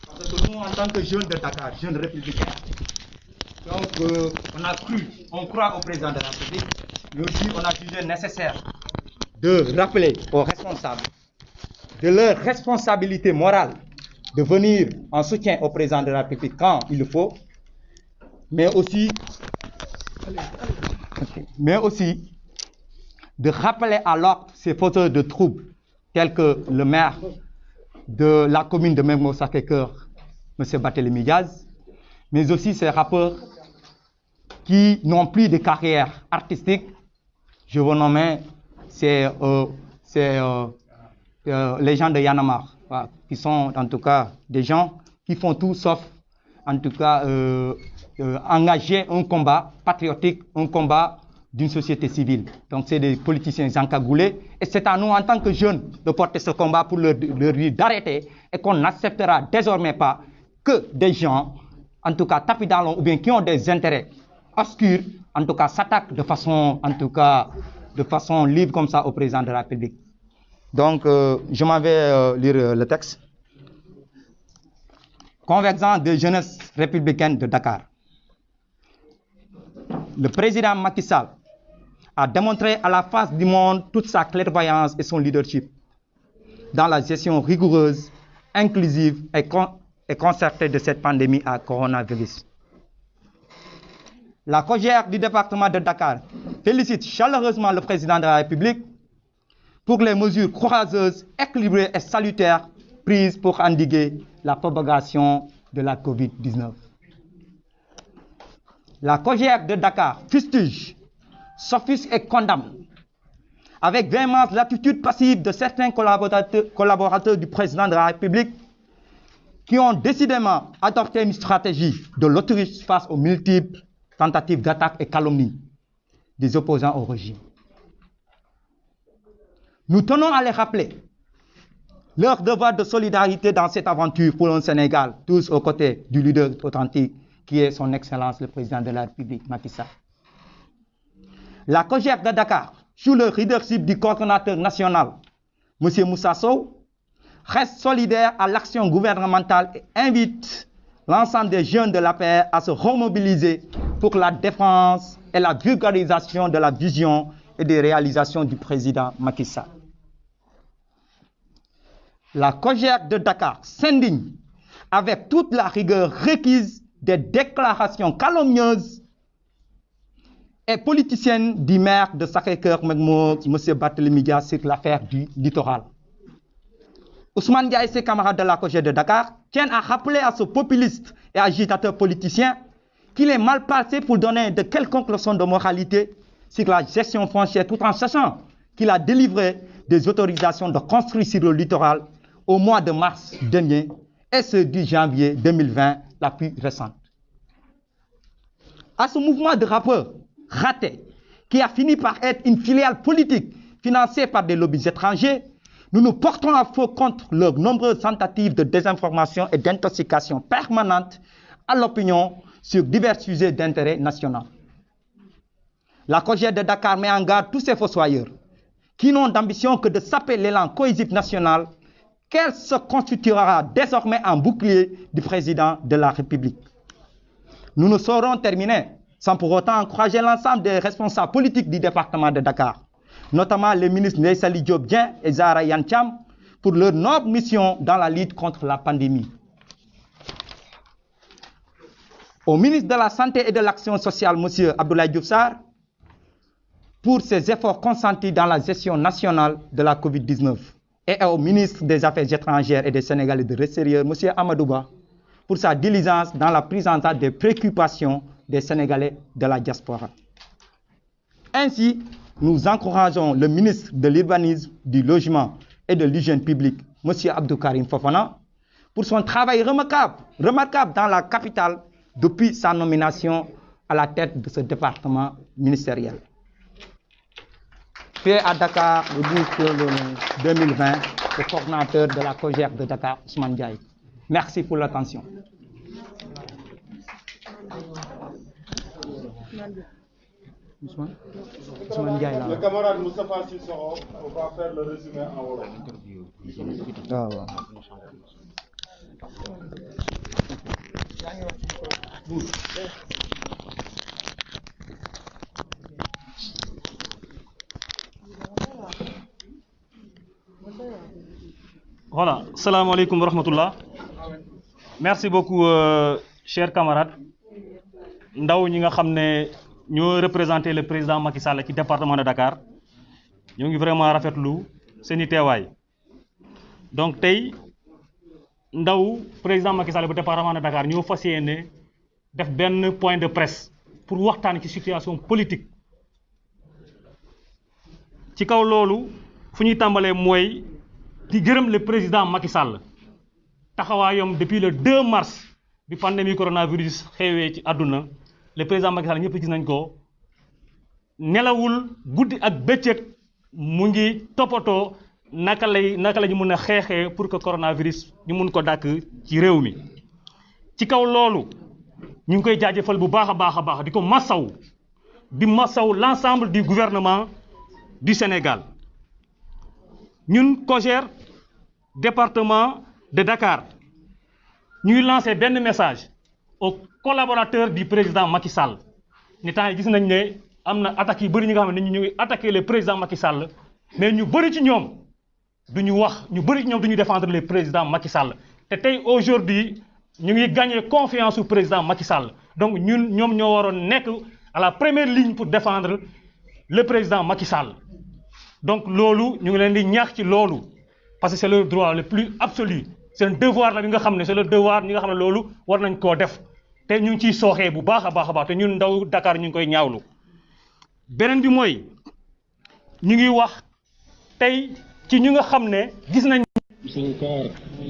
Parce que nous, en tant que jeunes de Dakar, jeunes républicains, donc on croit au président de la République, mais aussi on a jugé nécessaire de rappeler aux responsables de leur responsabilité morale de venir en soutien au président de la République quand il le faut, mais aussi de rappeler à l'ordre ces fauteurs de troubles tels que le maire de la commune de Mermoz Sacré-Cœur, M. Barthélémy Diaz, mais aussi ces rappeurs qui n'ont plus de carrière artistique. Je vous nomme les gens de Y'en a marre, voilà, qui sont en tout cas des gens qui font tout sauf en tout cas engager un combat patriotique, un combat d'une société civile. Donc c'est des politiciens encagoulés et c'est à nous en tant que jeunes de porter ce combat pour leur dire d'arrêter et qu'on n'acceptera désormais pas que des gens, en tout cas tapis dans l'ombre ou bien qui ont des intérêts obscurs, en tout cas s'attaquent de façon libre comme ça au président de la République. Donc je m'en vais lire le texte. Convergence de jeunesse républicaine de Dakar. Le président Macky Sall a démontré à la face du monde toute sa clairvoyance et son leadership dans la gestion rigoureuse, inclusive et concertée de cette pandémie à coronavirus. La COJER du département de Dakar félicite chaleureusement le président de la République pour les mesures courageuses, équilibrées et salutaires prises pour endiguer la propagation de la COVID-19. La COJER de Dakar fustige, s'offusque et condamne avec véhémence l'attitude passive de certains collaborateurs du président de la République qui ont décidément adopté une stratégie de l'autruche face aux multiples tentatives d'attaque et calomnie des opposants au régime. Nous tenons à les rappeler leur devoir de solidarité dans cette aventure pour un Sénégal, tous aux côtés du leader authentique qui est son Excellence le président de la République, Macky Sall. La COJER de Dakar, sous le leadership du coordonnateur national, M. Moussa Sow, reste solidaire à l'action gouvernementale et invite l'ensemble des jeunes de l'APR à se remobiliser pour la défense et la vulgarisation de la vision et des réalisations du président Macky Sall. La COJER de Dakar s'indigne avec toute la rigueur requise des déclarations calomnieuses et politiciennes du maire de Sacré-Cœur, M. Barthélémy Diaz, sur l'affaire du littoral. Ousmane Dia et ses camarades de la COJER de Dakar tiennent à rappeler à ce populiste et agitateur politicien qu'il est mal passé pour donner de quelconques leçons de moralité sur la gestion foncière, tout en sachant qu'il a délivré des autorisations de construire sur le littoral au mois de mars dernier et ce du janvier 2020, la plus récente. À ce mouvement de rappeurs raté, qui a fini par être une filiale politique financée par des lobbies étrangers, nous nous portons à faux contre leurs nombreuses tentatives de désinformation et d'intoxication permanente à l'opinion sur divers sujets d'intérêt national. La COJER de Dakar met en garde tous ces fossoyeurs qui n'ont d'ambition que de saper l'élan cohésif national qu'elle se constituera désormais en bouclier du président de la République. Nous ne saurons terminer sans pour autant encourager l'ensemble des responsables politiques du département de Dakar, notamment les ministres Ndeye Saly Diop Dieng et Zahra Iyane Thiam, pour leur noble mission dans la lutte contre la pandémie. Au ministre de la Santé et de l'Action sociale, M. Abdoulaye Diouf Sarr, pour ses efforts consentis dans la gestion nationale de la COVID-19, et au ministre des Affaires étrangères et des Sénégalais de l'extérieur, M. Amadou Ba, pour sa diligence dans la prise en charge des préoccupations des Sénégalais de la diaspora. Ainsi, nous encourageons le ministre de l'Urbanisme, du Logement et de l'Hygiène publique, M. Abdou Karim Fofana, pour son travail remarquable dans la capitale depuis sa nomination à la tête de ce département ministériel. Fait à Dakar le 12 février 2020, le coordinateur de la COJER de Dakar, Ousmane Diaye. Merci pour l'attention. Le camarade Moustapha Sissoko va faire le résumé en wolof. Voilà, salam alaikum wa rahmatullah. Merci beaucoup, chers camarades. Ndaw ñi nga xamné ñoo représenter le président Macky Sall ci département de Dakar. Ñu ngi vraiment rafetlu seeni téway. Donc tay ndaw président Macky Sall bu département de Dakar ñoo fassiyéné def ben point de presse pour waxtaan ci situation politique. Ci kaw lolu fu ñuy tambalé moy di gërëm le président Macky Sall taxawaayam depuis le 2 mars bi pandémie coronavirus xewé ci aduna le président Macky Sall ñëpp gis nañ ko nelawul guddi ak bëccëg mu ngi toppatoo naka lañu mën a xeexee pour que coronavirus ñu mun ko dàkk ci réew mi ci kaw loolu ñu ngi koy jaajëfal bu baax a baax di ko massaw l'ensemble du gouvernement du Sénégal ñun COJER département de Dakar ñuy lancer benn message aux collaborateurs du président Macky Sall ni temps yi gis nañ ne am na attaques yu bëri ñi nga xam ne ñu ngi attaquer le président Macky Sall mais ñu bëri ci ñoom duñu wax ñu bëri ci ñoom duñu défendre le président Macky Sall te tey aujourd'hui ñu ngi gagner confiance au président Macky Sall donc ñun ñoom ñoo waroon nekk à la première ligne pour défendre le président Macky Sall donc loolu ñu ngi leen di ñaax ci loolu parce que c'est le droit le plus absolu c'est un devoir la bi nga xam ne c'est le devoir ñi nga xam ne loolu war nañ koo def te ñu ngi ciy sooxee bu baax a baax te ñun ndaw Dakar ñu ngi koy ñaawlu beneen bi mooy ñu ngi wax tey ci ñu nga xam ne gis nañ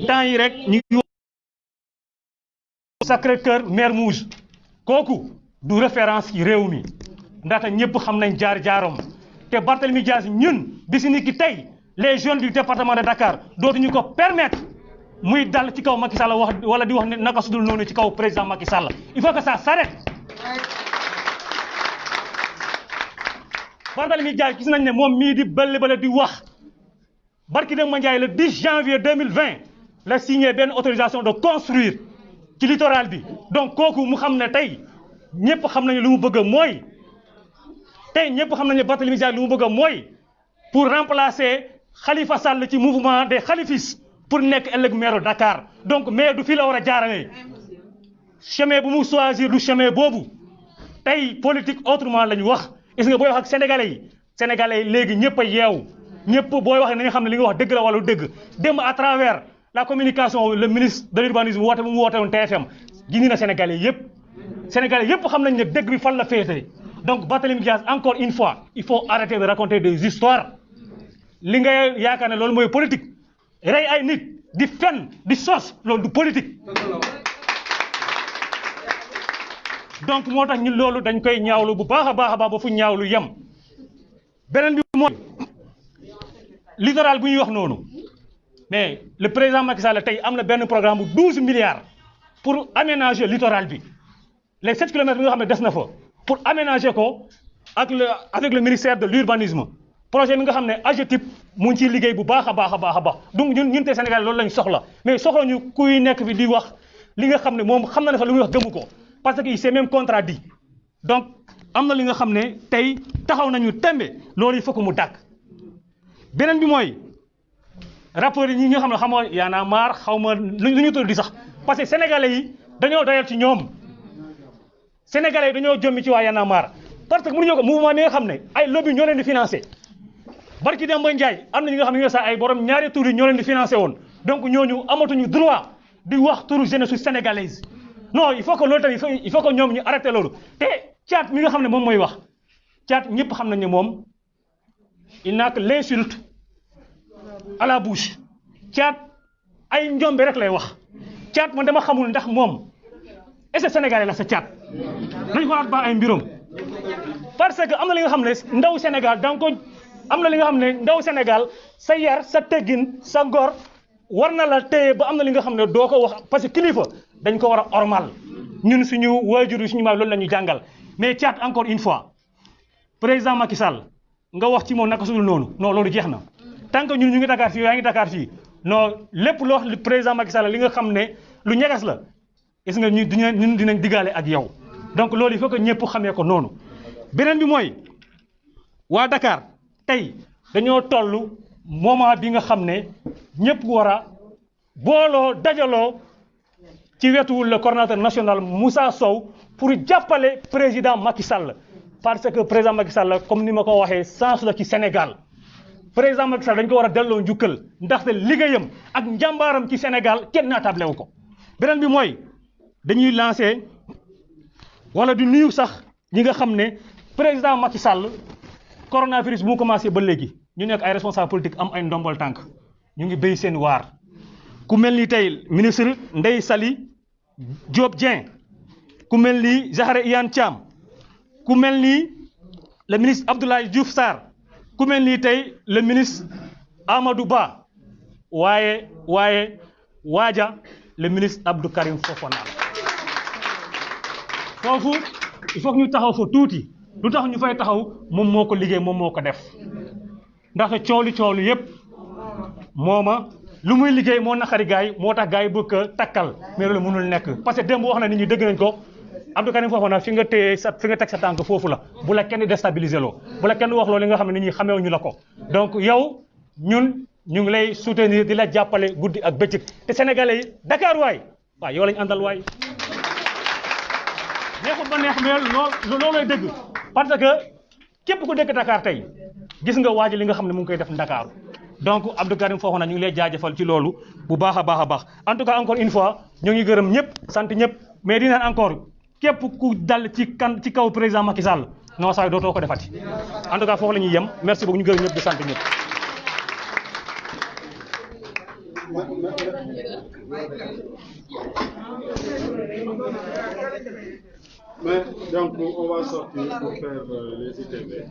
temps yi rek ñu ngi wax Sacré-Cœur Mermoz kooku du référence ci réew mi ndaxte ñëpp xam nañ jaar-jaaram te Barthélémy Dias ñun bisi ni ki tey les jeunes du département de Dakar dootuñu ko permettre muy dal ci kaw Macky Sall wax wala di wax ne naka sudul noonu ci kaw président Macky Sall il faut que ça s'arrête. Barthélémy Dias gis nañ ne moom mii di bële di wax barki dem ma Ndiaye le 10 janvier 2020 la signé benn autorisation de construire ci littoral bi donc kooku mu xam ne tey ñëpp xam nañu lu mu bëgg mooy tey ñëpp xam nañu ne Barthélémy Dias lu mu bëgg mooy pour remplacer Khalifa Sall ci mouvement des khalifistes pour nekk ëllëg maire Dakar donc maire du fii la war a jaarale chemin bu mu choisir du chemin boobu tey politique autrement la ñu wax gis nga booy wax ak sénégalais yi léegi ñëpp a yeewu ñëpp booy wax nañu xam ne li nga wax dëgg la wala dëgg démb à travers la communication le ministre de l'urbanisme woote bu mu woote woon TFM gindi na sénégalais yëpp xam nañ ne dëgg bi fan la féete donc Barthélémy Dias encore une fois il faut arrêter de raconter des histoires li nga yaakaar ne loolu mooy politique rey ay nit di fen di sos loolu du politique donc moo tax ñun loolu dañ koy ñaawlu bu baax a baax ba fu ñaawlu yem beneen bi mooy littoral bu ñuy wax noonu mais le président Macky Sall tey am na benn programme bu 12 milliards pour aménager littoral bi les 7 kilomètres bi nga xam ne des na fa pour aménager ko avec le ministère de l'urbanisme projet bi nga xam ne AGETIP mu ngi ciy liggéey bu baax a baax donc ñun te Sénégal loolu lañ soxla mais soxla ñu kuy nekk fi di wax li nga xam ne moom xam na ne fa lu muy wax gëmu ko parce que il s'est même contradit donc am na li nga xam ne tey taxaw nañu tembe loolu il faut que mu dàkk beneen bi mooy rapport yi ñi nga xam ne xamoo Y'en a marre xaw ma lu ñu tudd di sax parce que sénégalais yi dañoo doyal ci ñoom sénégalais yi dañoo jommi ci waa Y'en a marre parce que mënuñoo ko mouvement bi nga xam ne ay lobby ñoo leen di financé barki Demba Ndiaye am na ñi nga xam ne ñoo sax ay borom ñaari tur yi ñoo leen di financé woon donc ñooñu amatuñu droit di wax turu jeunesse sénégalaise non il faut que loolu tamit il faut que ñoom ñu arrêté loolu te Thiat mi nga xam ne moom mooy wax Thiat ñëpp xam nañ ne moom il n'a que l'insulte à la bouche Thiat ay njombe rek lay wax Thiat man dama xamul ndax moom est-ce que sénégalais la sa Thiat nañ ko ba ay mbirom parce que am na li nga xam ne ndaw Sénégal donc am na li nga xam ne ndaw Sénégal sa yar sa teggin sa ngor war na la téye ba am na li nga xam ne doo ko wax parce que kilifa dañ ko war a ormal ñun suñu waajur yi suñu maam loolu la ñu jàngal mais Thiat encore une fois président Macky Sall nga wax ci moom naka sudul noonu non loolu jeex na tant que ñun ñu ngi Dakar fii yaa ngi Dakar fii non lépp loo wax président Macky Sall li nga xam ne lu ñegas la gis nga ñun dinañ diggaale ak yow donc loolu il faut que ñëpp xamee ko noonu beneen bi mooy waa Dakar tey dañoo toll moment bi nga xam ne ñëpp war a booloo dajaloo ci wetu le coordonnateur national Moussa Sow pour jàppale président Macky Sall parce que président Macky Sall comme ni ma ko waxee sens la ci Sénégal président Macky Sall dañ ko war a delloo njukkal ndaxte liggéeyam ak njàmbaaram ci Sénégal kenn naatable wu ko beneen bi mooy dañuy lancer wala du nuyu sax ñi nga xam ne président Macky Sall coronavirus bu mu commencé ba léegi ñu nekk ay responsable politique am ay ndombol tànk ñu ngi béy seen waar ku mel ni tey ministre Ndeye Saly Diop Dieng ku mel ni Zahra Iyane Thiam ku mel ni le ministre Abdoulaye Diouf Sarr ku mel ni tey le ministre Amadou Ba waaye waaja le ministre Abdou Karim Fofana foofu il faut que ñu taxaw fa tuuti lu tax ñu fay taxaw moom moo ko liggéey moom moo ko def ndaxte coolu yépp mooma lu muy liggéey moo naqari gaay moo tax gaay bëgg a takkal mais loolu mënul nekk parce que démb wax na nit ñi dëgg nañ ko Abdou Karim Fofana fi nga teg sa tànk foofu la bu la kenn déstabiliser loo bu la kenn wax loolu li nga xam ne nit ñi xamewuñu la ko donc yow ñun ñu ngi lay soutenir di la jàppale guddi ak bëccëg te sénégalais yi Dakar waay yow lañ àndal waay neexul ba neex mais loolooy dëgg parce que képp ku dëkk Dakar tey gis nga waaj li nga xam ne mu ngi koy def Dakar donc Abdou Karim Fofana ñu ngi lay jaajëfal ci loolu bu baax a baax en tout cas encore une fois ñoo ngi gërëm ñëpp sant ñëpp mais di naan encore képp ku dal ci kaw président Macky Sall non saa dootoo ko defati en tout cas foofu la ñuy yem merci beaucoup ñu gërëm ñëpp di sant ñëpp. Mais donc on va sortir pour faire les ITV.